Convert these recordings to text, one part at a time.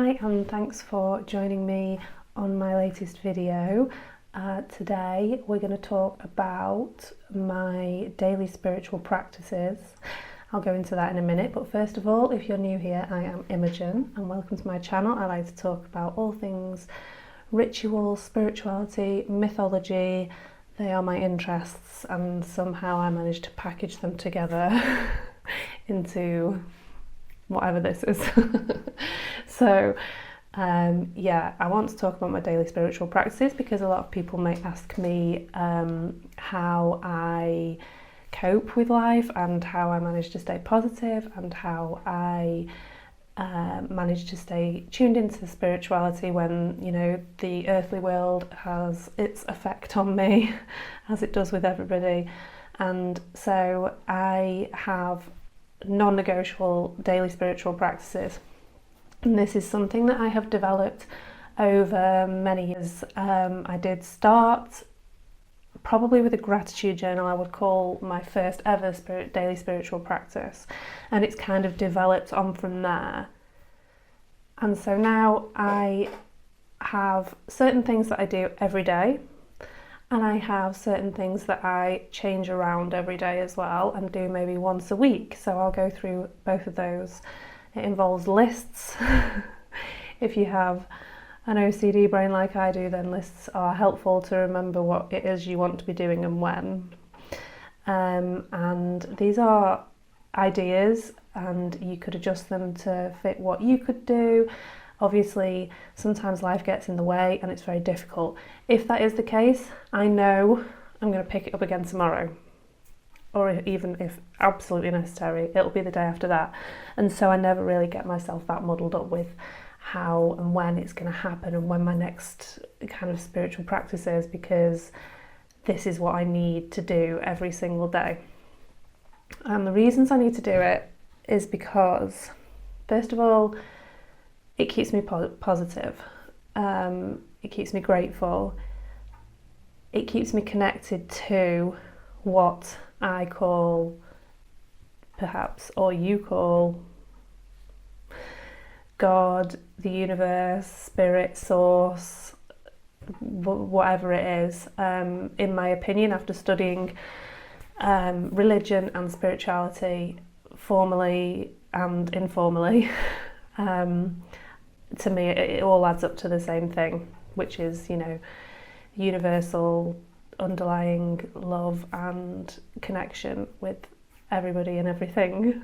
Hi, and thanks for joining me on my latest video. Today we're going to talk about my daily spiritual practices. I'll go into that in a minute, but first of all, if you're new here, I am Imogen and welcome to my channel. I like to talk about all things ritual, spirituality, mythology. They are my interests, and somehow I managed to package them together into whatever this is. So I want to talk about my daily spiritual practices because a lot of people may ask me how I cope with life and how I manage to stay positive and how I manage to stay tuned into spirituality when, you know, the earthly world has its effect on me as it does with everybody. And so I have non-negotiable daily spiritual practices, and this is something that I have developed over many years. I did start probably with a gratitude journal. I would call my first ever daily spiritual practice, and it's kind of developed on from there. And so now I have certain things that I do every day, and I have certain things that I change around every day as well and do maybe once a week. So I'll go through both of those. It involves lists. If you have an OCD brain like I do, then lists are helpful to remember what it is you want to be doing and when. And these are ideas, and you could adjust them to fit what you could do. Obviously, sometimes life gets in the way and it's very difficult. If that is the case, I know I'm going to pick it up again tomorrow, or even if absolutely necessary, it'll be the day after that. And so I never really get myself that muddled up with how and when it's going to happen and when my next kind of spiritual practice is, because this is what I need to do every single day. And the reasons I need to do it is because, first of all, it keeps me positive, it keeps me grateful, it keeps me connected to what I call, perhaps, or you call, God, the universe, spirit, source, whatever it is. In my opinion, after studying religion and spirituality formally and informally, to me it all adds up to the same thing, which is, you know, universal underlying love and connection with everybody and everything.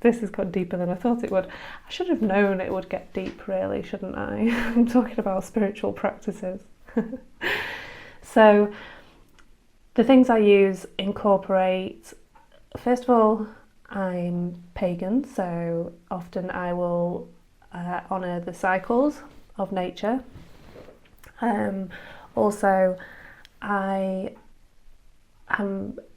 This has got deeper than I thought it would. I should have known it would get deep, really, shouldn't I? I'm talking about spiritual practices. So the things I use incorporate, first of all, I'm pagan, so often I will honour the cycles of nature. Also, I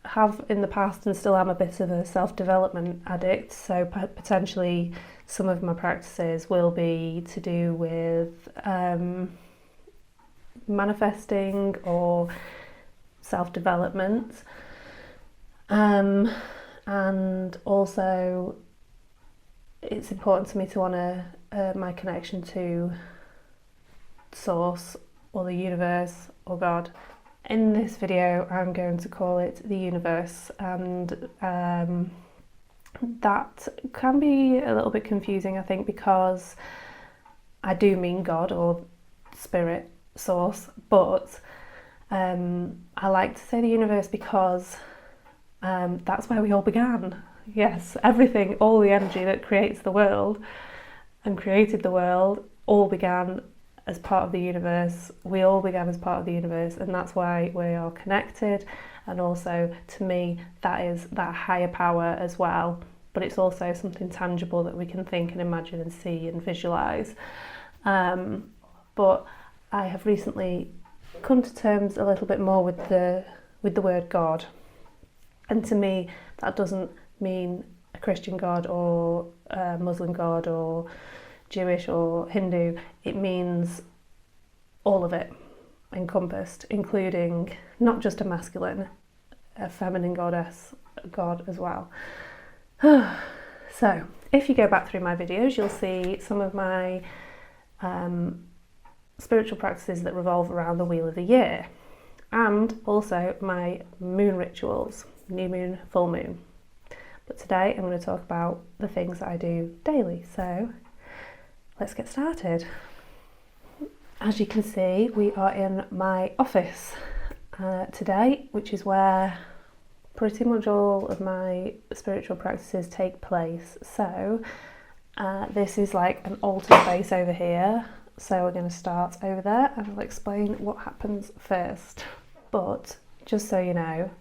have in the past and still am a bit of a self-development addict, so potentially some of my practices will be to do with manifesting or self-development, and also it's important to me to honour my connection to Source or the universe or God. In this video I'm going to call it the universe, and that can be a little bit confusing, I think, because I do mean God or spirit, source, but I like to say the universe because that's where we all began. Yes, everything, all the energy that creates the world and created the world all began as part of the universe. We all began as part of the universe, and that's why we are connected. And also, to me, that is that higher power as well, but it's also something tangible that we can think and imagine and see and visualize. But I have recently come to terms a little bit more with the word God, and to me that doesn't mean a Christian God or a Muslim God or Jewish or Hindu. It means all of it encompassed, including not just a masculine, a feminine goddess, God as well. So if you go back through my videos, you'll see some of my spiritual practices that revolve around the wheel of the year, and also my moon rituals, new moon, full moon. But today I'm going to talk about the things that I do daily. So let's get started. As you can see, we are in my office today, which is where pretty much all of my spiritual practices take place. So this is like an altar space over here. So we're going to start over there and I'll explain what happens first. But just so you know,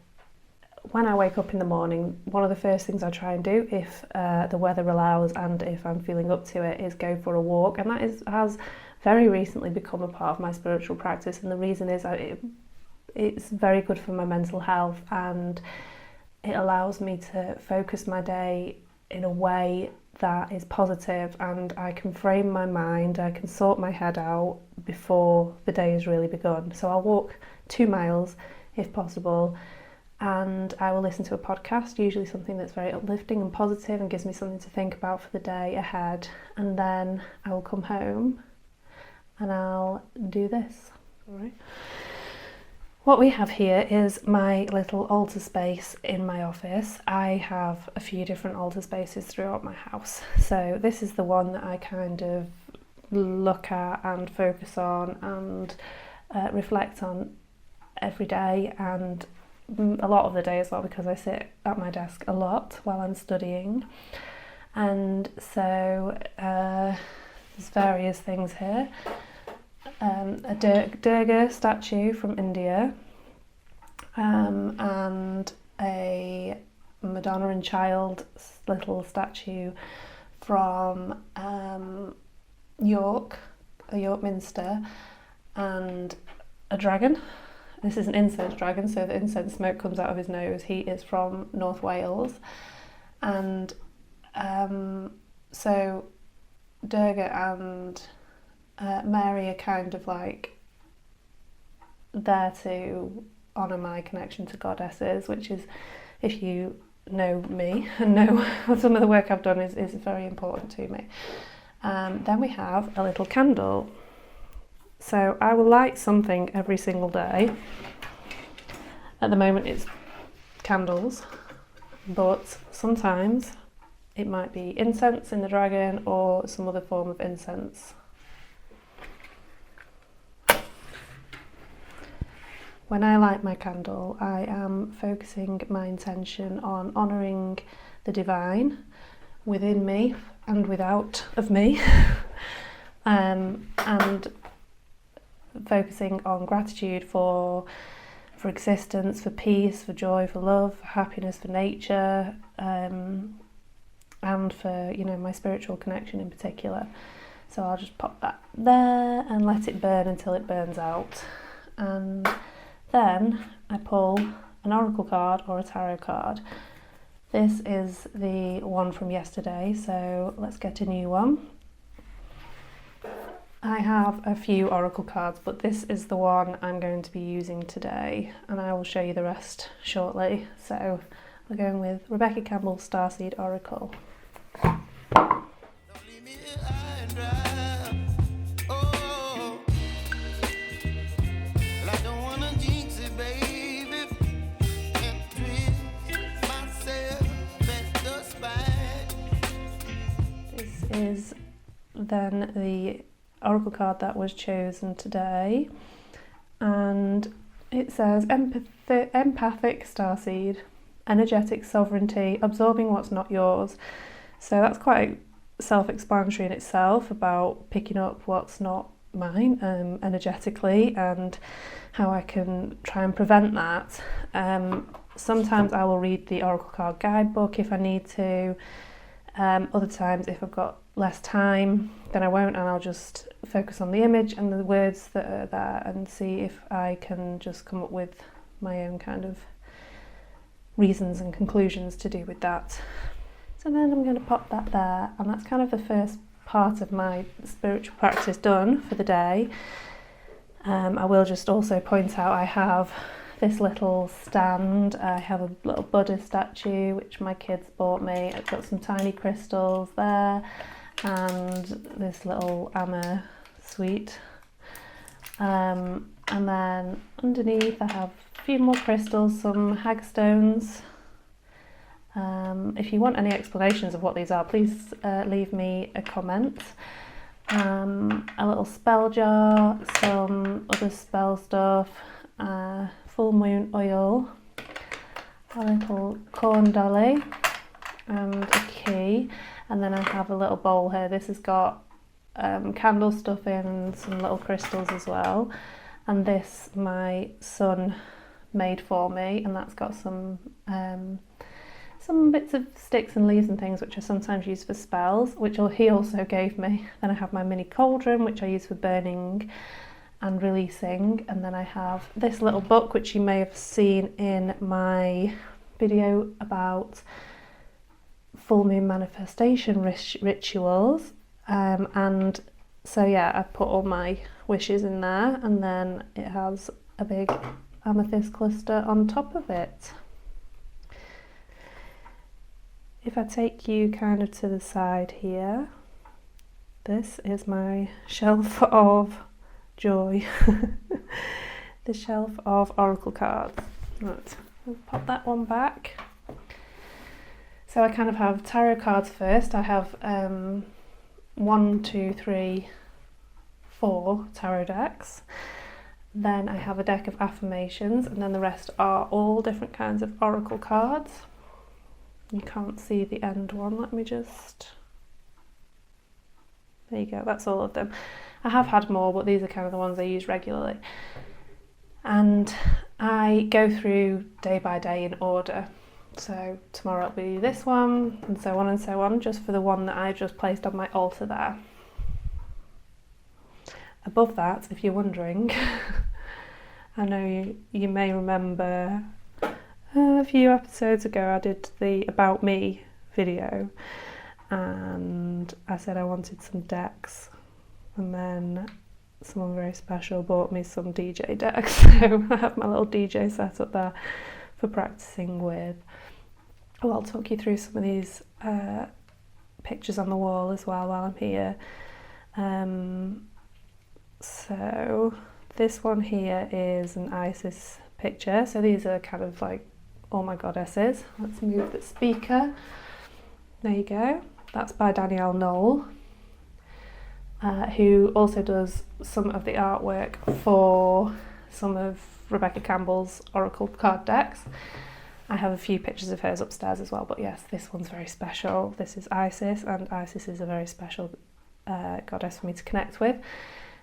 when I wake up in the morning, one of the first things I try and do, if the weather allows and if I'm feeling up to it, is go for a walk. And that has very recently become a part of my spiritual practice. And the reason is it's very good for my mental health, and it allows me to focus my day in a way that is positive, and I can frame my mind, I can sort my head out before the day has really begun. So I'll walk 2 miles if possible, and I will listen to a podcast, usually something that's very uplifting and positive and gives me something to think about for the day ahead. And then I will come home and I'll do this. All right. What we have here is my little altar space in my office. I have a few different altar spaces throughout my house. So this is the one that I kind of look at and focus on and reflect on every day, and a lot of the day as well, because I sit at my desk a lot while I'm studying. And so there's various things here. A Durga statue from India, and a Madonna and Child little statue from York Minster, and a dragon. This is an incense dragon, so the incense smoke comes out of his nose. He is from North Wales. And so Durga and Mary are kind of like there to honour my connection to goddesses, which is, if you know me and know some of the work I've done, is very important to me. Then we have a little candle. So I will light something every single day. At the moment it's candles, but sometimes it might be incense in the dragon or some other form of incense. When I light my candle, I am focusing my intention on honouring the divine within me and without of me, and focusing on gratitude for existence, for peace, for joy, for love, for happiness, for nature, and for, you know, my spiritual connection in particular. So I'll just pop that there and let it burn until it burns out. And then I pull an oracle card or a tarot card. This is the one from yesterday, so let's get a new one. I have a few oracle cards, but this is the one I'm going to be using today, and I will show you the rest shortly. So we're going with Rebecca Campbell Starseed Oracle. Is then the oracle card that was chosen today, and it says empathic starseed, energetic sovereignty, absorbing what's not yours. So that's quite self-explanatory in itself about picking up what's not mine energetically, and how I can try and prevent that. Sometimes I will read the oracle card guidebook if I need to. Other times, if I've got less time, then I won't, and I'll just focus on the image and the words that are there and see if I can just come up with my own kind of reasons and conclusions to do with that. So then I'm going to pop that there, and that's kind of the first part of my spiritual practice done for the day. I will just also point out I have this little stand. I have a little Buddha statue which my kids bought me. I've got some tiny crystals there and this little Amma sweet. And then underneath I have a few more crystals, some hagstones. If you want any explanations of what these are, please leave me a comment. A little spell jar, some other spell stuff, full moon oil, a little corn dolly and a key, and then I have a little bowl here. This has got candle stuff in, some little crystals as well, and this my son made for me, and that's got some bits of sticks and leaves and things which I sometimes use for spells, which he also gave me. Then I have my mini cauldron which I use for burning and releasing, and then I have this little book which you may have seen in my video about full moon manifestation rituals, and so yeah, I put all my wishes in there, and then it has a big amethyst cluster on top of it. If I take you kind of to the side here, this is my shelf of joy. The shelf of oracle cards. Right, I'll pop that one back. So I kind of have tarot cards first. I have 1, 2, 3, 4 tarot decks. Then I have a deck of affirmations, and then the rest are all different kinds of oracle cards. You can't see the end one, let me just, there you go, that's all of them. I have had more, but these are kind of the ones I use regularly. And I go through day by day in order. So tomorrow it'll be this one, and so on, just for the one that I just placed on my altar there. Above that, if you're wondering, I know you may remember a few episodes ago I did the About Me video, and I said I wanted some decks, and then someone very special bought me some DJ decks, so I have my little DJ set up there for practicing with. Well, I'll talk you through some of these pictures on the wall as well while I'm here. So this one here is an Isis picture, so these are kind of like all my goddesses. Let's move the speaker. There you go. That's by Danielle Knoll, who also does some of the artwork for some of Rebecca Campbell's oracle card decks. I have a few pictures of hers upstairs as well, but yes, this one's very special. This is Isis, and Isis is a very special goddess for me to connect with.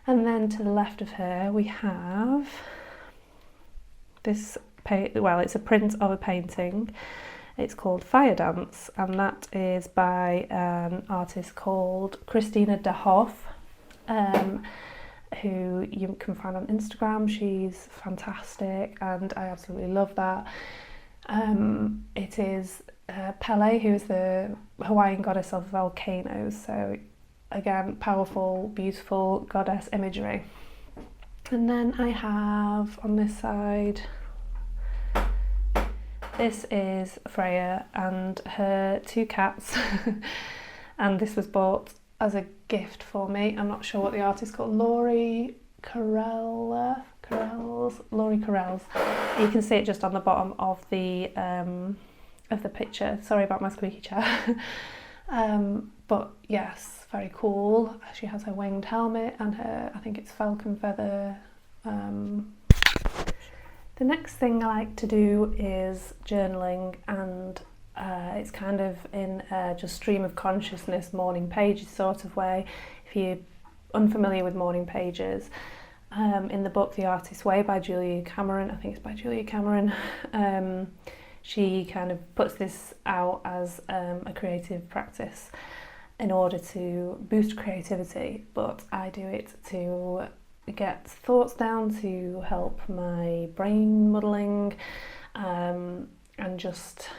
And then to the left of her we have this, well, it's a print of a painting. It's called Fire Dance, and that is by an artist called Christina de Hoff, who you can find on Instagram. She's fantastic and I absolutely love that. It is Pele, who is the Hawaiian goddess of volcanoes, so again, powerful, beautiful goddess imagery. And then I have on this side, this is Freya and her 2 cats, and this was bought as a gift for me. I'm not sure what the artist is called, Laurie Carells. You can see it just on the bottom of the picture. Sorry about my squeaky chair. But yes, very cool. She has her winged helmet and her, I think it's falcon feather. The next thing I like to do is journaling, and it's kind of in just stream of consciousness, morning pages sort of way. If you're unfamiliar with morning pages, in the book The Artist's Way by Julia Cameron, I think it's by Julia Cameron, she kind of puts this out as a creative practice in order to boost creativity, but I do it to get thoughts down, to help my brain muddling, and just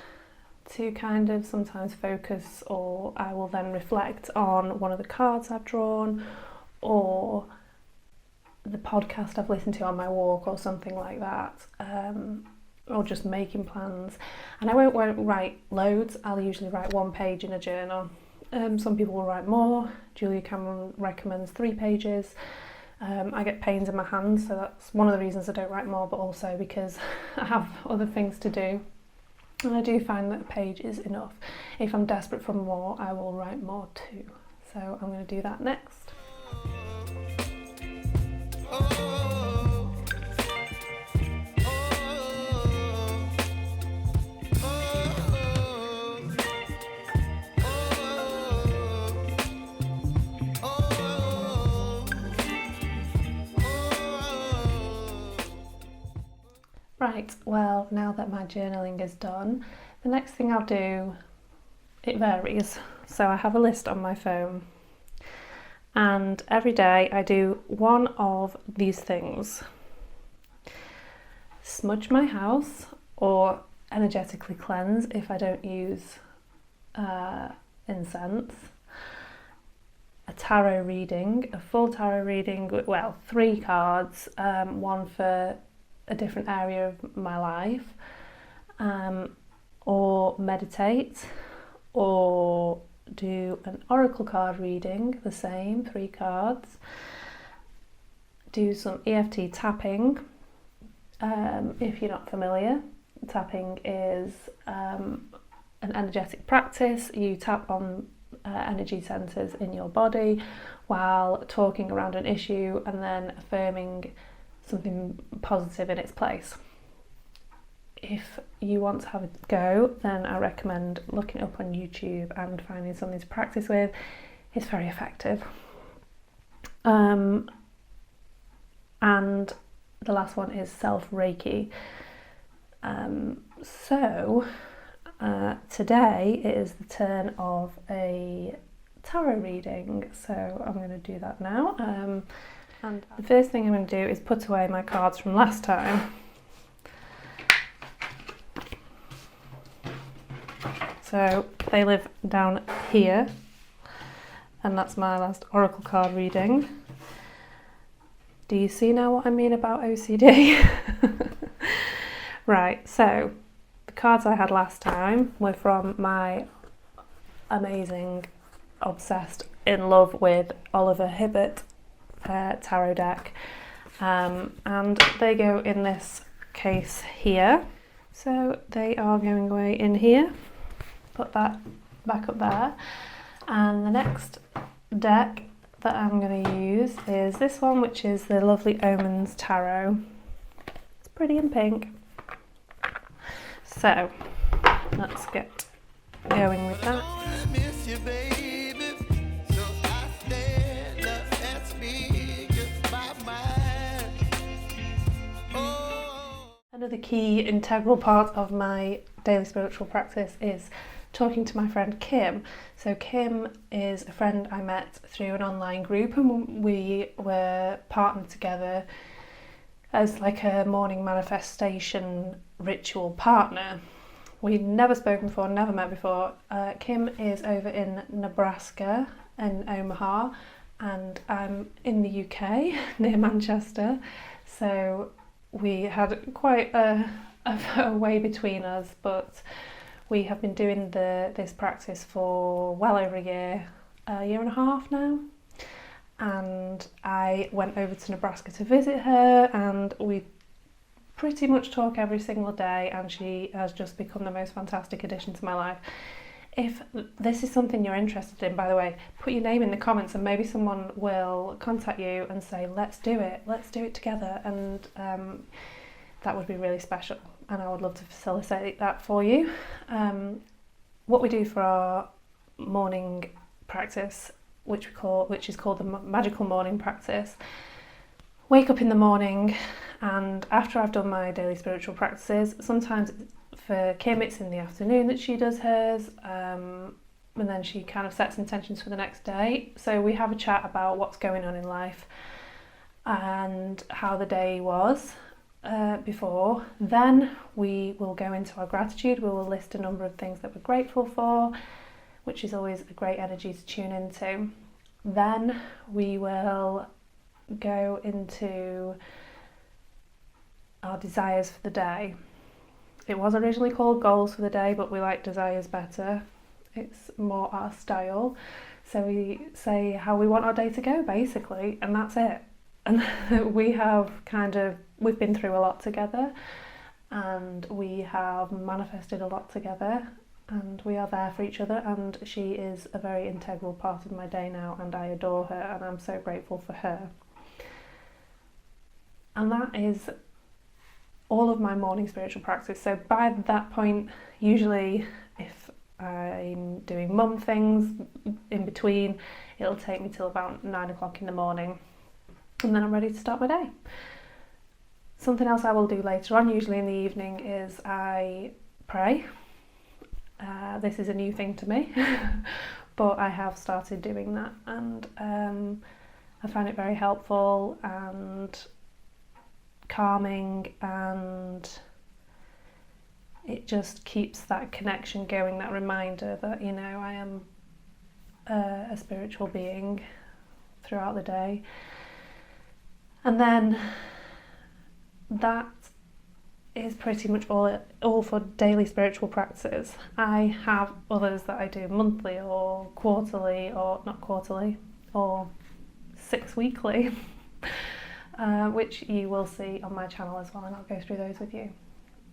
to kind of sometimes focus, or I will then reflect on one of the cards I've drawn, or the podcast I've listened to on my walk or something like that, or just making plans. And I won't write loads. I'll usually write 1 page in a journal. Some people will write more. Julia Cameron recommends 3 pages. I get pains in my hands, so that's one of the reasons I don't write more, but also because I have other things to do. And I do find that a page is enough. If I'm desperate for more, I will write more too. So I'm going to do that next. Right, well, now that my journaling is done, the next thing I'll do, it varies. So I have a list on my phone, and every day I do one of these things. Smudge my house, or energetically cleanse if I don't use incense. A tarot reading, a full tarot reading, well, 3 cards, one for a different area of my life, or meditate, or do an oracle card reading, the same 3 cards, do some EFT tapping. If you're not familiar, tapping is an energetic practice. You tap on energy centers in your body while talking around an issue and then affirming something positive in its place. If you want to have a go, then I recommend looking it up on YouTube and finding something to practice with. It's very effective. And the last one is self-Reiki. Today it is the turn of a tarot reading, so I'm going to do that now. And the first thing I'm going to do is put away my cards from last time. So they live down here, and that's my last oracle card reading. Do you see now what I mean about OCD? Right, so the cards I had last time were from my amazing, obsessed, in love with Oliver Hibbert tarot deck, and they go in this case here. So they are going away in here. Put that back up there. And the next deck that I'm going to use is this one, which is the Lovely Omens Tarot. It's pretty in pink. So let's get going with that. Another key integral part of my daily spiritual practice is talking to my friend Kim. So Kim is a friend I met through an online group, and we were partnered together as like a morning manifestation ritual partner. We'd never spoken before, never met before. Kim is over in Nebraska, in Omaha, and I'm in the UK, near Manchester. So we had quite a way between us, but we have been doing this practice for well over a year and a half now. And I went over to Nebraska to visit her, and we pretty much talk every single day, and she has just become the most fantastic addition to my life. If this is something you're interested in, by the way, put your name in the comments and maybe someone will contact you and say, let's do it together, and that would be really special, and I would love to facilitate that for you. What we do for our morning practice, which is called the Magical Morning Practice, wake up in the morning, and after I've done my daily spiritual practices, sometimes for Kim it's in the afternoon that she does hers, and then she kind of sets intentions for the next day. So we have a chat about what's going on in life and how the day was before. Then we will go into our gratitude. We will list a number of things that we're grateful for, which is always a great energy to tune into. Then we will go into our desires for the day. It was originally called goals for the day, but we like desires better. It's more our style. So we say how we want our day to go, basically, and that's it. And we've been through a lot together, and we have manifested a lot together, and we are there for each other, and she is a very integral part of my day now, and I adore her, and I'm so grateful for her. And that is all of my morning spiritual practice. So by that point, usually if I'm doing mum things in between, it'll take me till about 9 o'clock in the morning, and then I'm ready to start my day. Something else I will do later on, usually in the evening, is I pray. This is a new thing to me, but I have started doing that, and I find it very helpful and calming, and it just keeps that connection going, that reminder that, you know, I am a spiritual being throughout the day. And then that is pretty much all for daily spiritual practices. I have others that I do monthly or quarterly, or not quarterly, or 6 weekly, which you will see on my channel as well, and I'll go through those with you.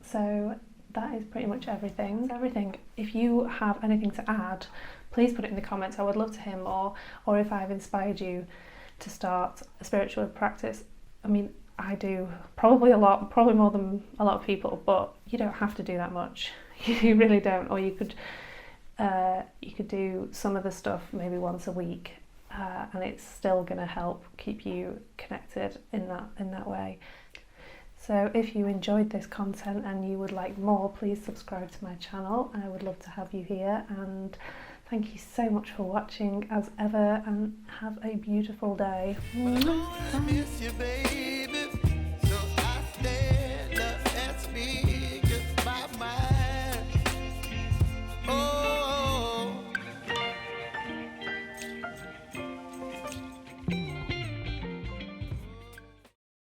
So that is pretty much everything. If you have anything to add, please put it in the comments. I would love to hear more, or if I've inspired you to start a spiritual practice. I mean, I do probably more than a lot of people, but you don't have to do that much. You really don't. Or you could do some of the stuff maybe once a week, and it's still going to help keep you connected in that way. So if you enjoyed this content and you would like more, please subscribe to my channel. I would love to have you here, and thank you so much for watching as ever, and have a beautiful day. Bye.